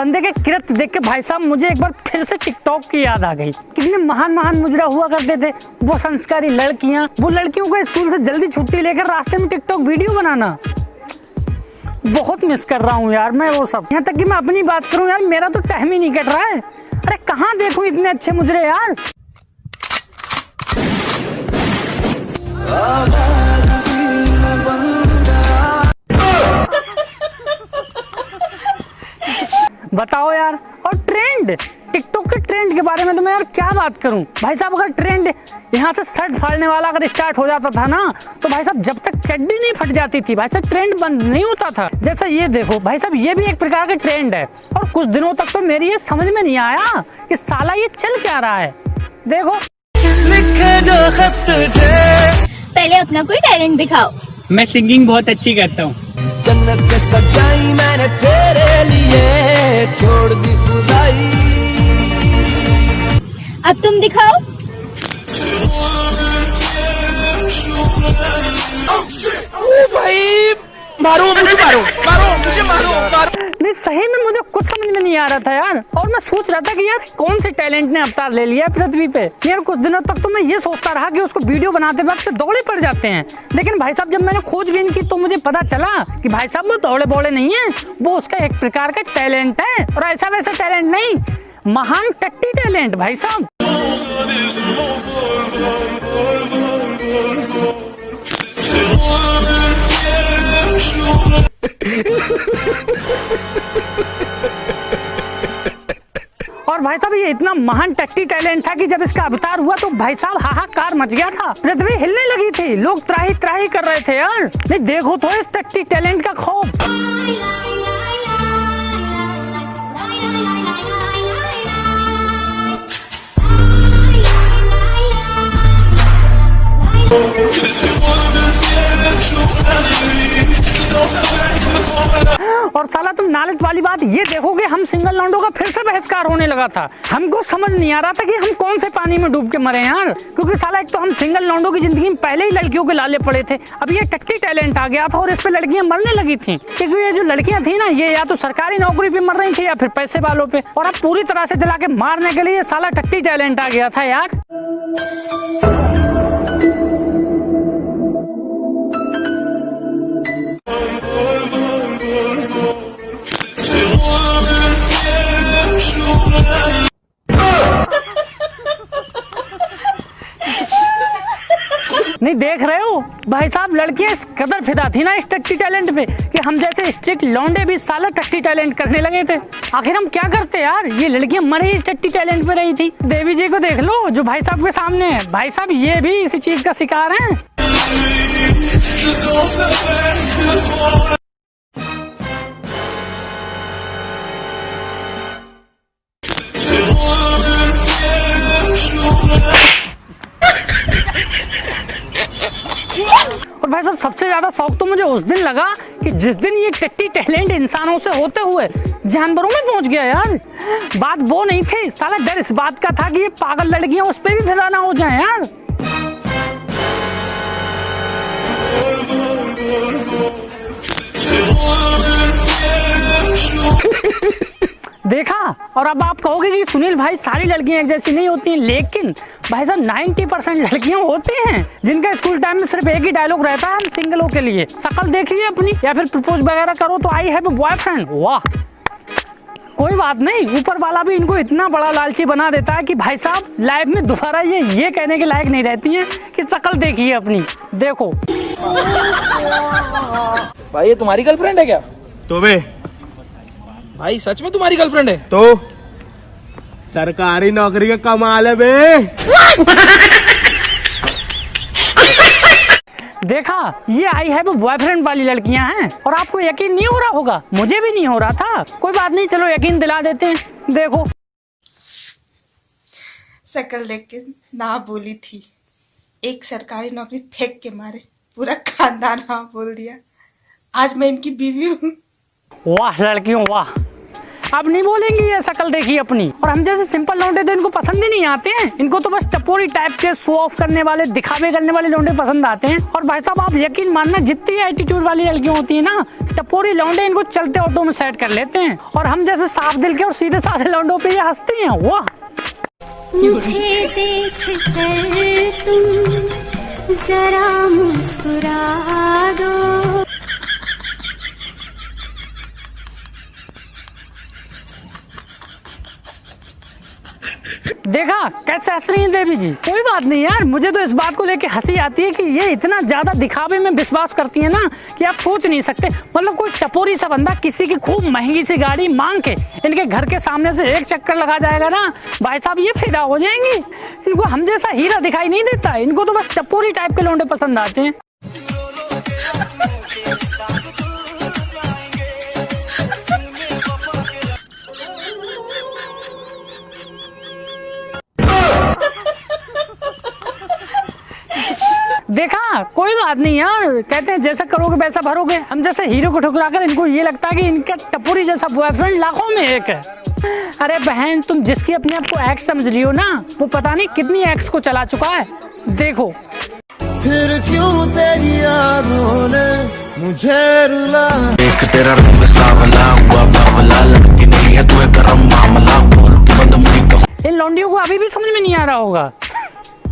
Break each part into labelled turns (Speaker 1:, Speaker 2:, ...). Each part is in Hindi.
Speaker 1: बंदे के कृत्य देख के भाई साहब मुझे एक बार फिर से टिकटॉक की याद आ गई। कितने महान महान मुजरा हुआ करते थे वो संस्कारी लड़कियां, वो लड़कियों को स्कूल से जल्दी छुट्टी लेकर रास्ते में टिकटॉक वीडियो बनाना। बहुत मिस कर रहा हूँ यार मैं वो सब। यहाँ तक कि मैं अपनी बात करूँ यार, मेरा तो टाइम ही नहीं कट रहा है। अरे कहाँ देखूँ इतने अच्छे मुजरे यार। बताओ यार। और ट्रेंड, टिकटॉक के ट्रेंड के बारे में तो मैं यार क्या बात करूं भाई साहब। अगर ट्रेंड यहाँ से शर्ट फाड़ने वाला अगर स्टार्ट हो जाता था ना, तो भाई साहब जब तक चड्डी नहीं फट जाती थी भाई साहब ट्रेंड बंद नहीं होता था। जैसा ये देखो भाई साहब, ये भी एक प्रकार का ट्रेंड है। और कुछ दिनों तक तो मेरी ये समझ में नहीं आया कि साला ये चल क्या रहा है। देखो
Speaker 2: पहले अपना कोई टैलेंट दिखाओ।
Speaker 3: मैं सिंगिंग बहुत अच्छी करता हूँ।
Speaker 4: जन्नत सजाई मैंने तेरे लिए, छोड़ दी खुदाई।
Speaker 2: अब तुम दिखाओ।
Speaker 4: भाई मारो मुझे, मारो।
Speaker 1: नहीं सही में मुझे कुछ समझ में नहीं आ रहा था यार। और मैं सोच रहा था कि यार कौन से टैलेंट ने अवतार ले लिया पृथ्वी पे। यार कुछ दिनों तक तो मैं ये सोचता रहा कि उसको वीडियो बनाते वक्त दौड़े पड़ जाते हैं। लेकिन भाई साहब जब मैंने खोजबीन की तो मुझे पता चला कि भाई साहब वो दौड़े बौड़े नहीं है, वो उसका एक प्रकार का टैलेंट है। और ऐसा वैसा टैलेंट नहीं, महान टट्टी टैलेंट भाई साहब। और भाई साहब ये इतना महान टट्टी टैलेंट था कि जब इसका अवतार हुआ तो भाई साहब हाहाकार मच गया था। पृथ्वी हिलने लगी थी, लोग त्राही त्राही कर रहे थे यार। नहीं देखो तो इस टट्टी टैलेंट का खौफ। और साला तुम नालच वाली बात ये देखोगे, हम सिंगल लौंडों का फिर से बहिष्कार होने लगा था। हमको समझ नहीं आ रहा था कि हम कौन से पानी में डूब के मरे यार। क्योंकि साला एक तो हम सिंगल लौंडों की जिंदगी में पहले ही लड़कियों के लाले पड़े थे, अब ये टट्टी टैलेंट आ गया था और इस पे लड़कियां मरने लगी थी। क्योंकि ये जो लड़कियां थी ना, ये या तो सरकारी नौकरी पे मर रही थी या फिर पैसे वालों पे। और अब पूरी तरह से जला के मारने के लिए साला टट्टी टैलेंट आ गया था यार। नहीं देख रहे हो भाई साहब, लड़कियां इस कदर फिदा थी ना इस टट्टी टैलेंट पे कि हम जैसे स्ट्रिक्ट लौंडे भी साला टट्टी टैलेंट करने लगे थे। आखिर हम क्या करते यार, ये लड़कियां मरे ही टट्टी टैलेंट पे रही थी। देवी जी को देख लो जो भाई साहब के सामने है, भाई साहब ये भी इसी चीज का शिकार हैं। और भाई साहब सबसे ज्यादा शौक तो मुझे उस दिन लगा कि जिस दिन ये टट्टी टैलेंट इंसानों से होते हुए जानवरों में पहुंच गया यार। बात वो नहीं थी, साला डर इस बात का था कि ये पागल लड़कियां उस पे भी फिदा ना हो जाएं यार। देखा। और अब आप कहोगे कि सुनील भाई सारी लड़कियां एक जैसी नहीं होती, लेकिन भाई साहब 90% लड़कियां होती हैं जिनका स्कूल टाइम में सिर्फ एक ही डायलॉग रहता है हम सिंगलों के लिए, शक्ल देखिए अपनी या फिर प्रपोज वगैरह करो तो आई हैव अ बॉयफ्रेंड। वाह, कोई बात नहीं, ऊपर वाला भी इनको इतना बड़ा लालची बना देता है कि भाई साहब लाइफ में दोबारा ये कहने के लायक नहीं रहती है कि शक्ल देखिए अपनी। देखो
Speaker 4: भाई ये तुम्हारी गर्लफ्रेंड है क्या?
Speaker 3: तो बे
Speaker 4: भाई सच में तुम्हारी गर्लफ्रेंड है?
Speaker 3: तो सरकारी नौकरी का कमाल है बे।
Speaker 1: देखा, ये आई है वो बॉयफ्रेंड वाली लड़कियां हैं। और आपको यकीन नहीं हो रहा होगा, मुझे भी नहीं हो रहा था। कोई बात नहीं, चलो यकीन दिला देते हैं। देखो
Speaker 5: शक्ल देख के ना बोली थी, एक सरकारी नौकरी फेंक के मारे पूरा खानदान हाँ बोल दिया। आज मैं इनकी बीवी हूँ।
Speaker 1: वाह लड़कियों वाह, अब नहीं बोलेंगी ये शक्ल देखी अपनी। और हम जैसे सिंपल लौंडे तो इनको पसंद ही नहीं आते हैं। इनको तो बस टपोरी टाइप के शो ऑफ करने वाले, दिखावे करने वाले लौंडे पसंद आते हैं। और भाई साहब आप यकीन मानना, जितनी एटीट्यूड वाली लड़कियां होती है ना, टपोरी लौंडे इनको चलते ऑटो में सेट कर लेते हैं, और हम जैसे साफ दिल के और सीधे साधे लौंडों पे ये हंसती हैं। वाह,
Speaker 2: मुझे देख कर तुम जरा मुस्कुरा दो।
Speaker 1: देखा कैसे हंस रही हैं देवी जी। कोई बात नहीं यार, मुझे तो इस बात को लेके हंसी आती है कि ये इतना ज्यादा दिखावे में विश्वास करती है ना कि आप सोच नहीं सकते। मतलब कोई टपोरी सा बंदा किसी की खूब महंगी सी गाड़ी मांग के इनके घर के सामने से एक चक्कर लगा जाएगा ना, भाई साहब ये फिदा हो जाएंगी। इनको हम जैसा हीरा दिखाई नहीं देता, इनको तो बस टपोरी टाइप के लौंडे पसंद आते हैं। देखा कोई बात नहीं यार, कहते हैं जैसा करोगे वैसा भरोगे। हम जैसे हीरो को ठुकराकर इनको ये लगता है कि इनका टपोरी जैसा बॉयफ्रेंड लाखों में एक है। अरे बहन, तुम जिसकी अपने आप को एक्स समझ रही हो ना, वो पता नहीं कितनी एक्स को चला चुका है। देखो
Speaker 6: फिर क्यों तेरी यादों ने मुझे रुला।
Speaker 7: एक तेरा रंग सावला हुआ बावला, लड़की नहीं है तू गरम मामला, बोल तू बंद मुझे कहो।
Speaker 1: इन लौंडियों को अभी भी समझ में नहीं आ रहा होगा,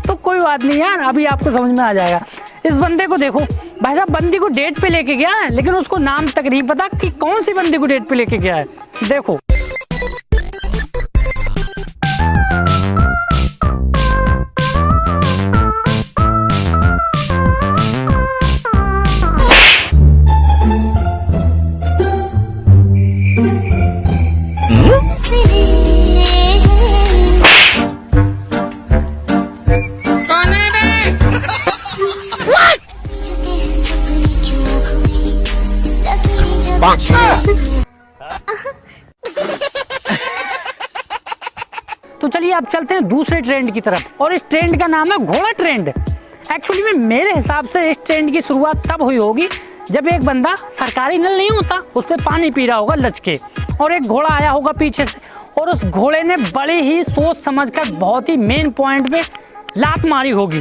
Speaker 1: तो कोई बात नहीं यार, अभी आपको समझ में आ जाएगा। इस बंदे को देखो भाई साहब, बंदी को डेट पे लेके गया है, लेकिन उसको नाम तक नहीं पता कि कौन सी बंदी को डेट पे लेके गया है। देखो तो चलिए अब चलते हैं दूसरे ट्रेंड की तरफ, और इस ट्रेंड का नाम है घोड़ा ट्रेंड। एक्चुअली में मेरे हिसाब से इस ट्रेंड की शुरुआत तब हुई होगी जब एक बंदा, सरकारी नल नहीं होता, उस पर पानी पी रहा होगा लचके, और एक घोड़ा आया होगा पीछे से, और उस घोड़े ने बड़े ही सोच समझकर बहुत ही मेन पॉइंट पे लात मारी होगी।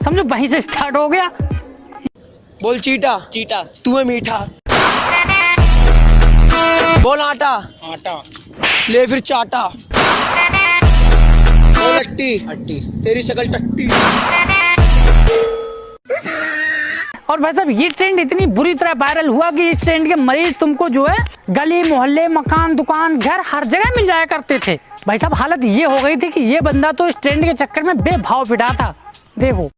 Speaker 1: समझो वहीं से स्टार्ट हो गया।
Speaker 8: बोल चीटा, चीटा तू है मीठा। बोल आटा, आटा ले फिर चाटा। बोल अट्टी, अट्टी तेरी शकल टट्टी।
Speaker 1: और भाई साहब ये ट्रेंड इतनी बुरी तरह वायरल हुआ कि इस ट्रेंड के मरीज तुमको जो है गली मोहल्ले मकान दुकान घर हर जगह मिल जाया करते थे। भाई साहब हालत ये हो गई थी कि ये बंदा तो इस ट्रेंड के चक्कर में बेभाव पिटा था। देखो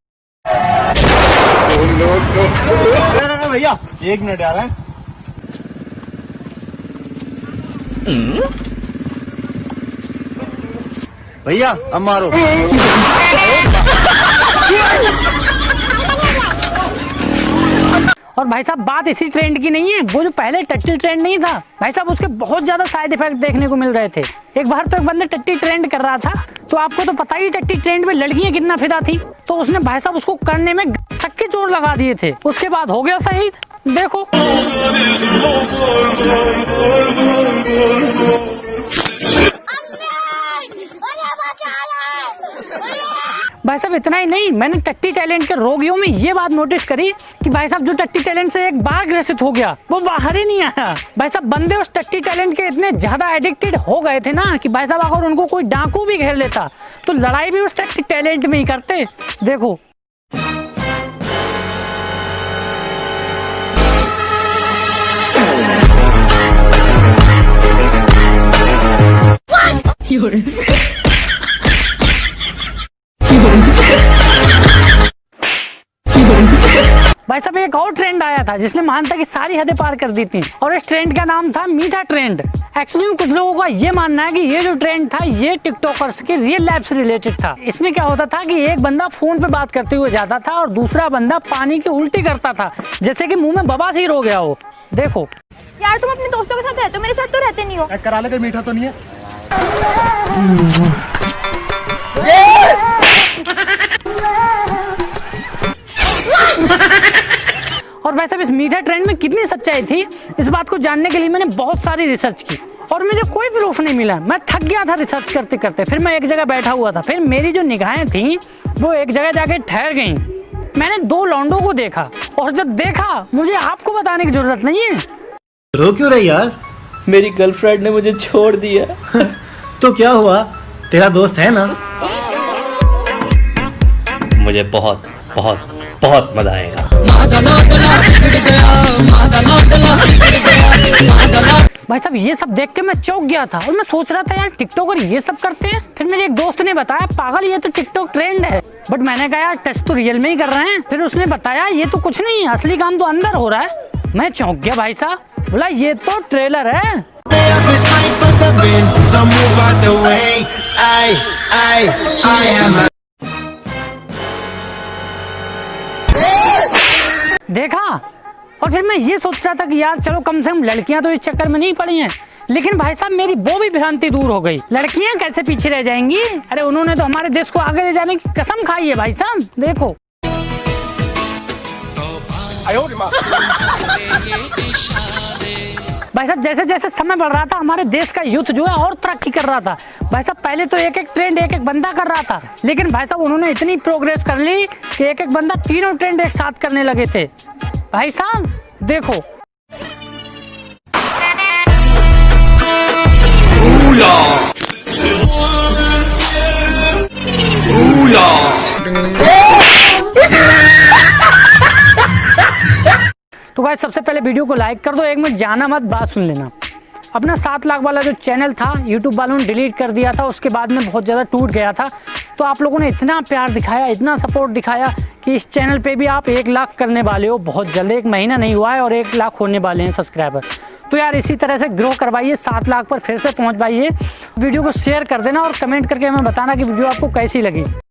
Speaker 3: भैया 1 मिनट आ रहा है।
Speaker 6: भैया अब मारो।
Speaker 1: और भाई साहब बात इसी ट्रेंड की नहीं है, वो जो पहले टट्टी ट्रेंड नहीं था भाई साहब, उसके बहुत ज्यादा साइड इफेक्ट देखने को मिल रहे थे। एक बार तो एक बंदे टट्टी ट्रेंड कर रहा था, तो आपको तो पता ही टट्टी ट्रेंड में लड़कियां कितना फिदा थी, तो उसने भाई साहब उसको करने में तक के चोट लगा दिए थे। उसके बाद हो गया शहीद। देखो भाई साहब इतना ही नहीं, मैंने टट्टी टैलेंट के रोगियों में ये बात नोटिस करी कि भाई साहब जो टट्टी टैलेंट से एक बार ग्रसित हो गया वो बाहर ही नहीं आया। भाई साहब बंदे उस टट्टी टैलेंट के इतने ज्यादा एडिक्टेड हो गए थे ना कि भाई साहब अगर उनको कोई डाकू भी घेर लेता तो लड़ाई भी उस टट्टी टैलेंट में ही करते। देखो भाई साहब एक और ट्रेंड आया था जिसने मानता की सारी हदें पार कर दी थी, और इस ट्रेंड का नाम था मीठा ट्रेंड। एक्चुअली में कुछ लोगों का ये मानना है कि ये जो ट्रेंड था ये टिकटॉकर्स के रियल लाइफ से रिलेटेड था। इसमें क्या होता था कि एक बंदा फोन पे बात करते हुए जाता था और दूसरा बंदा पानी की उल्टी करता था, जैसे कि मुंह में बवासीर हो गया हो। देखो
Speaker 2: यार तुम अपने दोस्तों के साथ रहते हो, मेरे साथ तो रहते नहीं हो।
Speaker 3: करा ले, मीठा तो नहीं है।
Speaker 1: और वैसे भी इस मीठा ट्रेंड में कितनी सच्चाई थी, इस बात को जानने के लिए मैंने बहुत सारी रिसर्च की और मुझे कोई प्रूफ नहीं मिला। मैं थक गया था रिसर्च करते करते। फिर मैं एक जगह बैठा हुआ था, फिर मेरी जो निगाहें थी वो एक जगह जाके ठहर गईं। मैंने 2 लौंडों को देखा, और जब देखा मुझे आपको बताने की जरूरत नहीं है,
Speaker 6: रो क्यों रही यार?
Speaker 3: मेरी गर्लफ्रेंड ने मुझे छोड़ दिया।
Speaker 6: तो क्या हुआ, तेरा दोस्त है ना?
Speaker 3: मुझे बहुत बहुत बहुत मजा आएगा।
Speaker 1: भाई साहब ये सब देख के मैं चौंक गया था और मैं सोच रहा था यार टिकटॉकर ये सब करते हैं। फिर मेरे एक दोस्त ने बताया पागल ये तो टिकटॉक ट्रेंड है। बट मैंने कहा यार टच तो रियल में ही कर रहे हैं। फिर उसने बताया ये तो कुछ नहीं, असली काम तो अंदर हो रहा है। मैं चौंक गया भाई साहब, बोला ये तो ट्रेलर है। देखा, और फिर मैं ये सोच रहा था कि यार चलो कम से कम लड़कियां तो इस चक्कर में नहीं पड़ी हैं। लेकिन भाई साहब मेरी वो भी भ्रांति दूर हो गई, लड़कियां कैसे पीछे रह जाएंगी। अरे उन्होंने तो हमारे देश को आगे ले जाने की कसम खाई है भाई साहब। देखो भाई साहब जैसे जैसे समय बढ़ रहा था हमारे देश का यूथ जो है और तरक्की कर रहा था। भाई साहब पहले तो एक एक ट्रेंड एक एक बंदा कर रहा था, लेकिन भाई साहब उन्होंने इतनी प्रोग्रेस कर ली कि एक एक बंदा तीनों ट्रेंड एक साथ करने लगे थे। भाई साहब देखो तो गाइस सबसे पहले वीडियो को लाइक कर दो, एक मिनट जाना मत, बात सुन लेना। अपना 7 लाख वाला जो चैनल था यूट्यूब वालों ने डिलीट कर दिया था, उसके बाद में बहुत ज़्यादा टूट गया था। तो आप लोगों ने इतना प्यार दिखाया, इतना सपोर्ट दिखाया कि इस चैनल पे भी आप 1 लाख करने वाले हो बहुत जल्द। 1 महीना नहीं हुआ है और 1 लाख होने वाले हैं सब्सक्राइबर। तो यार इसी तरह से ग्रो करवाइए, 7 लाख पर फिर से पहुँच पाइए। वीडियो को शेयर कर देना और कमेंट करके हमें बताना कि वीडियो आपको कैसी लगी।